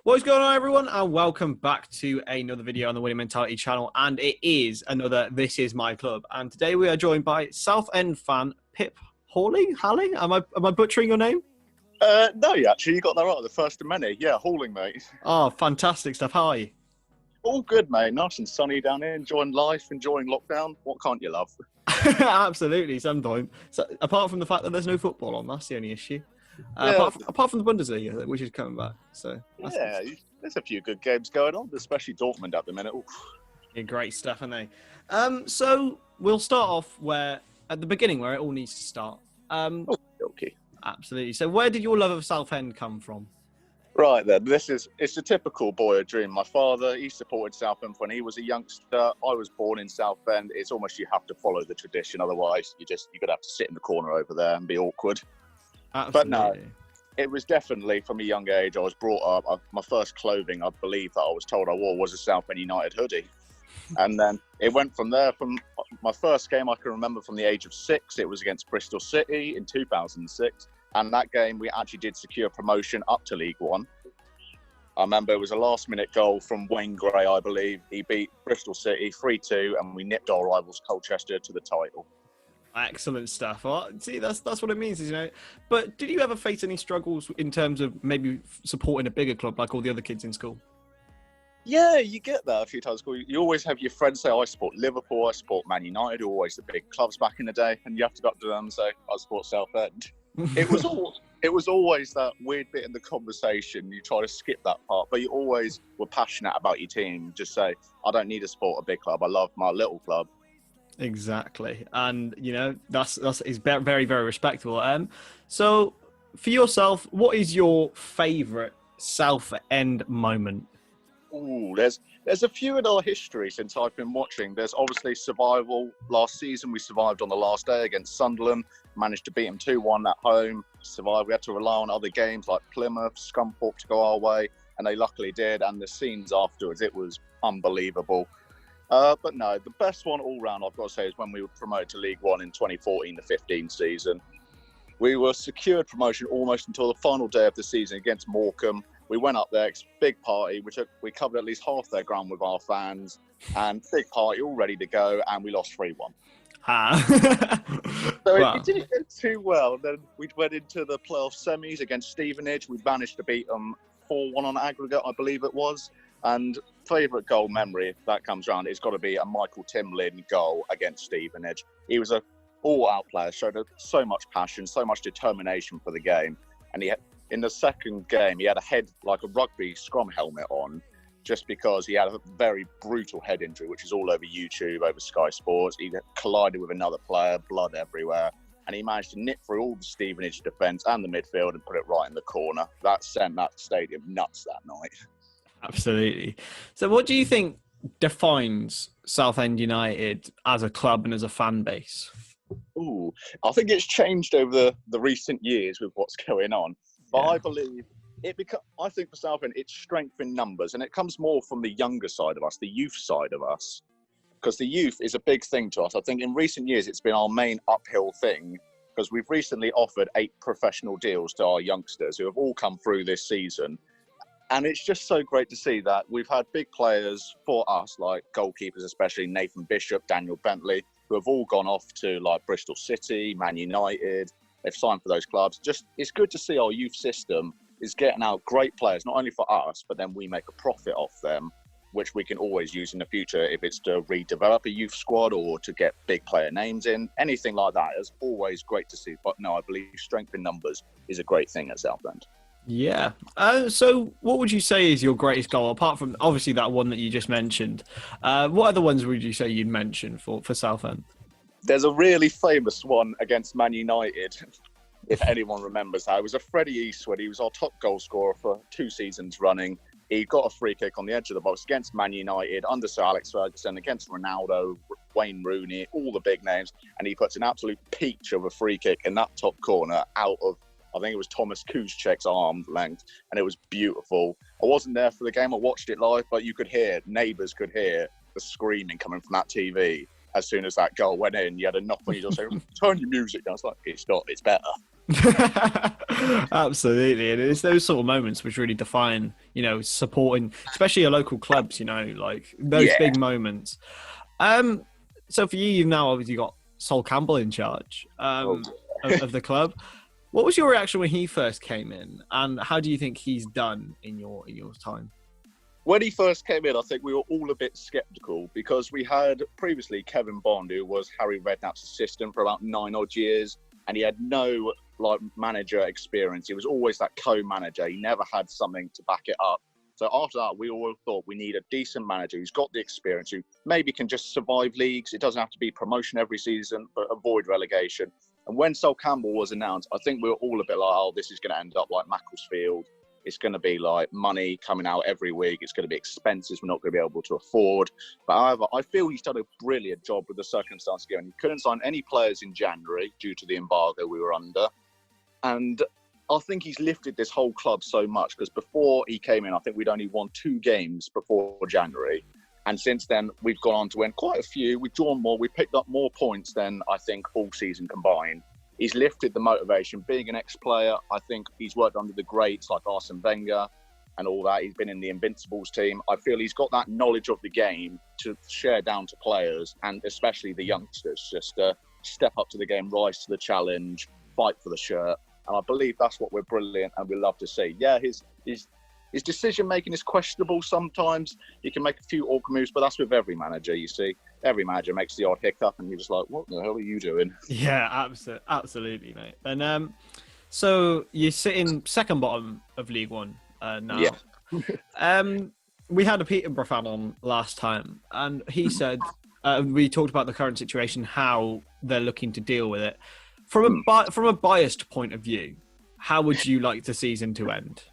What is going on, everyone, and welcome back to another video on the Winning Mentality channel, and it is another This Is My Club. And today we are joined by Southend fan Pip Halling. Am I butchering your name? No, you got that right. The first of many. Yeah, Halling, mate. Oh, fantastic stuff. How are you? All good, mate. Nice and sunny down here. Enjoying life, enjoying lockdown. What can't you love? Absolutely, sometimes. So, apart from the fact that there's no football on, that's the only issue. Yeah, Apart from the Bundesliga, which is coming back. So yeah, there's a few good games going on, especially Dortmund at the minute. Oof. Yeah, great stuff, aren't they? So we'll start off at the beginning, where it all needs to start. Okay. Absolutely. So where did your love of Southend come from? Right then, it's a typical boyhood dream. My father, he supported Southend when he was a youngster. I was born in Southend. It's almost you have to follow the tradition, otherwise you're gonna have to sit in the corner over there and be awkward. Absolutely. But no, it was definitely from a young age. I was brought up. My first clothing, I believe, that I was told I wore was a Southend United hoodie, and then it went from there. From my first game, I can remember from the age of 6. It was against Bristol City in 2006, and that game we actually did secure promotion up to League One. I remember it was a last-minute goal from Wayne Gray, I believe. He beat Bristol City 3-2, and we nipped our rivals Colchester to the title. Excellent stuff. Well, see, that's what it means, you know. But did you ever face any struggles in terms of maybe supporting a bigger club like all the other kids in school? Yeah, you get that a few times. You always have your friends say, I support Liverpool, I support Man United, always the big clubs back in the day, and you have to go up to them and say, I support Southend. It was always that weird bit in the conversation. You try to skip that part, but you always were passionate about your team. Just say, I don't need to support a big club. I love my little club. Exactly, and you know that's very, very respectable. So for yourself, what is your favourite Southend moment? Ooh, there's a few in our history since I've been watching. There's obviously survival. Last season we survived on the last day against Sunderland, managed to beat them 2-1 at home. Survived. We had to rely on other games like Plymouth, Scunthorpe to go our way, and they luckily did. And the scenes afterwards, it was unbelievable. But no, the best one all round, I've got to say, is when we were promoted to League One in 2014-15 season. We were secured promotion almost until the final day of the season against Morecambe. We went up there, it's a big party, which we covered at least half their ground with our fans, and big party, all ready to go, and we lost 3-1. So Wow. it didn't go too well. Then we went into the playoff semis against Stevenage. We managed to beat them 4-1 on aggregate, I believe it was. And favourite goal memory, if that comes round, it's got to be a Michael Timlin goal against Stevenage. He was an all-out player, showed so much passion, so much determination for the game. And in the second game, he had a head like a rugby scrum helmet on, just because he had a very brutal head injury, which is all over YouTube, over Sky Sports. He collided with another player, blood everywhere. And he managed to nip through all the Stevenage defence and the midfield and put it right in the corner. That sent that stadium nuts that night. Absolutely. So what do you think defines Southend United as a club and as a fan base? Ooh, I think it's changed over the recent years with what's going on. But Yeah. I believe I think for Southend, it's strength in numbers, and it comes more from the younger side of us, the youth side of us, because the youth is a big thing to us. I think in recent years, it's been our main uphill thing, because we've recently offered 8 professional deals to our youngsters who have all come through this season. And it's just so great to see that we've had big players for us, like goalkeepers, especially Nathan Bishop, Daniel Bentley, who have all gone off to like Bristol City, Man United. They've signed for those clubs. Just it's good to see our youth system is getting out great players, not only for us, but then we make a profit off them, which we can always use in the future if it's to redevelop a youth squad or to get big player names in. Anything like that is always great to see. But no, I believe strength in numbers is a great thing at Southend. Yeah. So what would you say is your greatest goal, apart from obviously that one that you just mentioned? What other ones would you say you'd mention for Southend? There's a really famous one against Man United, if anyone remembers that. It was a Freddie Eastwood. He was our top goal scorer for 2 seasons running. He got a free kick on the edge of the box against Man United, under Sir Alex Ferguson, against Ronaldo, Wayne Rooney, all the big names. And he puts an absolute peach of a free kick in that top corner out of, I think it was Thomas Kuszczek's arm length, and it was beautiful. I wasn't there for the game, I watched it live, but you could hear, neighbours could hear the screaming coming from that TV. As soon as that goal went in, you had a knock on your door saying, turn your music down. I was like, it's not, it's better. Absolutely, and it's those sort of moments which really define, supporting, especially your local clubs. Like those Yeah. big moments. So for you, you've now obviously got Sol Campbell in charge of the club. What was your reaction when he first came in, and how do you think he's done in your time? When he first came in, I think we were all a bit sceptical because we had previously Kevin Bond, who was Harry Redknapp's assistant for about 9 odd years, and he had no manager experience. He was always that co-manager. He never had something to back it up. So after that, we all thought we need a decent manager who's got the experience, who maybe can just survive leagues. It doesn't have to be promotion every season, but avoid relegation. And when Sol Campbell was announced, I think we were all a bit like, oh, this is going to end up like Macclesfield. It's going to be like money coming out every week. It's going to be expenses we're not going to be able to afford. But however, I feel he's done a brilliant job with the circumstances given. He couldn't sign any players in January due to the embargo we were under. And I think he's lifted this whole club so much because before he came in, I think we'd only won 2 games before January. And since then, we've gone on to win quite a few. We've drawn more. We've picked up more points than I think all season combined. He's lifted the motivation. Being an ex-player, I think he's worked under the greats like Arsene Wenger and all that. He's been in the Invincibles team. I feel he's got that knowledge of the game to share down to players and especially the youngsters, just to step up to the game, rise to the challenge, fight for the shirt. And I believe that's what we're brilliant and we love to see. Yeah, his decision-making is questionable sometimes. He can make a few awkward moves, but that's with every manager, you see. Every manager makes the odd hiccup and you're just like, what the hell are you doing? Yeah, absolutely, mate. And so you're sitting second bottom of League One now. Yeah. We had a Peterborough fan on last time, and he said, we talked about the current situation, how they're looking to deal with it. From a biased point of view, how would you like the season to end?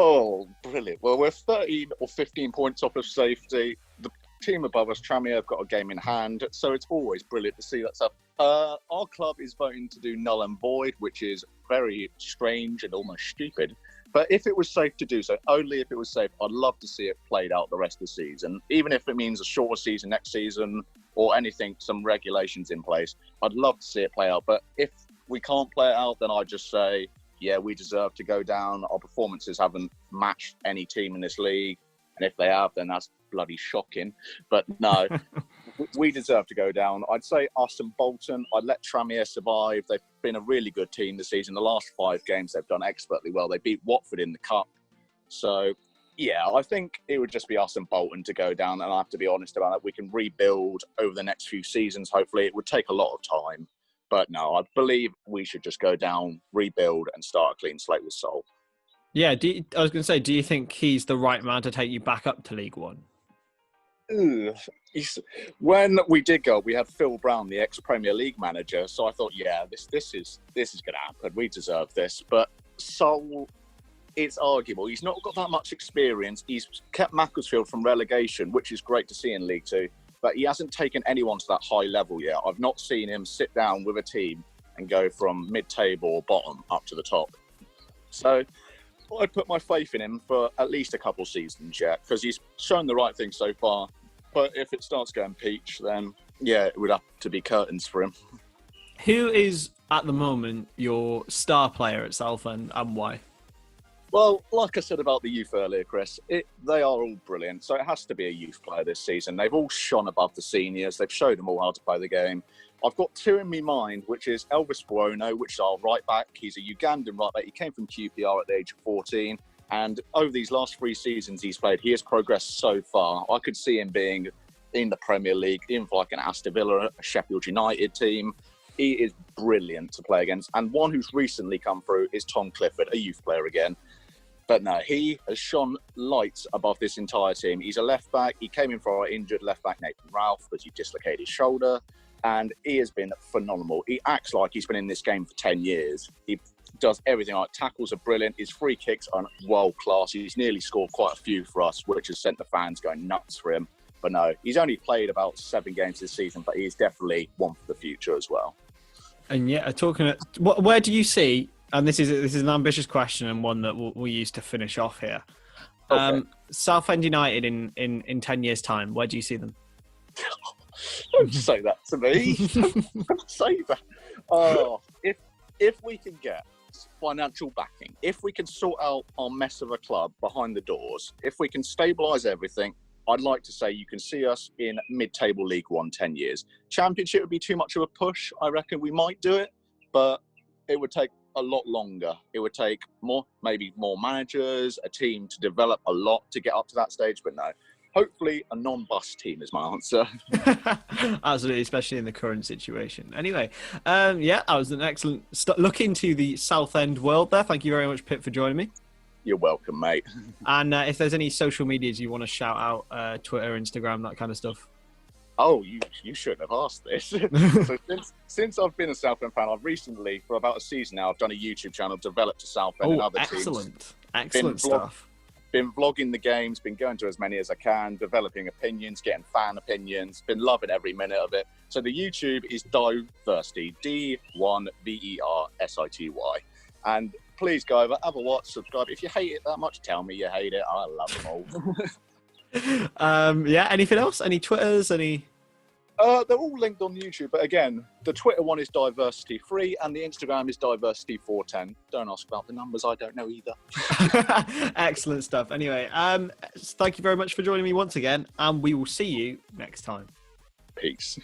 Oh, brilliant. Well, we're 13 or 15 points off of safety. The team above us, Tranmere, have got a game in hand, so it's always brilliant to see that stuff. Our club is voting to do null and void, which is very strange and almost stupid. But if it was safe to do so, only if it was safe, I'd love to see it played out the rest of the season. Even if it means a shorter season next season or anything, some regulations in place, I'd love to see it play out. But if we can't play it out, then I'd just say, yeah, we deserve to go down. Our performances haven't matched any team in this league. And if they have, then that's bloody shocking. But no, we deserve to go down. I'd say us and Bolton. I'd let Tranmere survive. They've been a really good team this season. The last 5 games, they've done expertly well. They beat Watford in the Cup. So, yeah, I think it would just be us and Bolton to go down. And I have to be honest about it. We can rebuild over the next few seasons. Hopefully, it would take a lot of time. But no, I believe we should just go down, rebuild, and start a clean slate with Sol. Yeah, I was going to say, do you think he's the right man to take you back up to League One? When we did go, we had Phil Brown, the ex-Premier League manager. So I thought, yeah, this is going to happen. We deserve this. But Sol, it's arguable. He's not got that much experience. He's kept Macclesfield from relegation, which is great to see in League Two. But he hasn't taken anyone to that high level yet. I've not seen him sit down with a team and go from mid-table or bottom up to the top. So I'd put my faith in him for at least a couple seasons yet, because he's shown the right thing so far. But if it starts going peach, then yeah, it would have to be curtains for him. Who is, at the moment, your star player at Southend and why? Well, like I said about the youth earlier, Chris, they are all brilliant. So it has to be a youth player this season. They've all shone above the seniors. They've showed them all how to play the game. I've got 2 in my mind, which is Elvis Buono, which is our right back. He's a Ugandan right back. He came from QPR at the age of 14. And over these last 3 seasons he's played, he has progressed so far. I could see him being in the Premier League, even for like an Aston Villa, a Sheffield United team. He is brilliant to play against. And one who's recently come through is Tom Clifford, a youth player again. But no, he has shone lights above this entire team. He's a left back. He came in for our injured left back, Nathan Ralph, because he dislocated his shoulder. And he has been phenomenal. He acts like he's been in this game for 10 years. He does everything. Like, tackles are brilliant. His free kicks are world class. He's nearly scored quite a few for us, which has sent the fans going nuts for him. But no, he's only played about 7 games this season, but he's definitely one for the future as well. And yeah, where do you see? And this is an ambitious question and one that we'll use to finish off here. Okay. Southend United in 10 years' time, where do you see them? Don't say that to me. Don't say that. Oh, if we can get financial backing. If we can sort out our mess of a club behind the doors, if we can stabilise everything, I'd like to say you can see us in mid-table League One 10 years. Championship would be too much of a push. I reckon we might do it, but it would take a lot longer. It would take maybe more managers, a team to develop a lot to get up to that stage, but no. Hopefully a non-bust team is my answer. Absolutely, especially in the current situation. Anyway, that was an excellent look into the Southend world there. Thank you very much, Pip, for joining me. You're welcome, mate. And if there's any social medias you want to shout out, Twitter, Instagram, that kind of stuff. Oh, you shouldn't have asked this. So since I've been a Southend fan, I've recently, for about a season now, I've done a YouTube channel developed to Southend and other teams. Excellent stuff. Been vlogging the games, been going to as many as I can, developing opinions, getting fan opinions, been loving every minute of it. So the YouTube is Diversity, D1VERSITY. And please go over, have a watch, subscribe. If you hate it that much, tell me you hate it. I love them all. Anything else? Any Twitters? Any? They're all linked on YouTube, but again, the Twitter one is Diversity3 and the Instagram is Diversity410. Don't ask about the numbers, I don't know either. Excellent stuff. Anyway, thank you very much for joining me once again, and we will see you next time. Peace.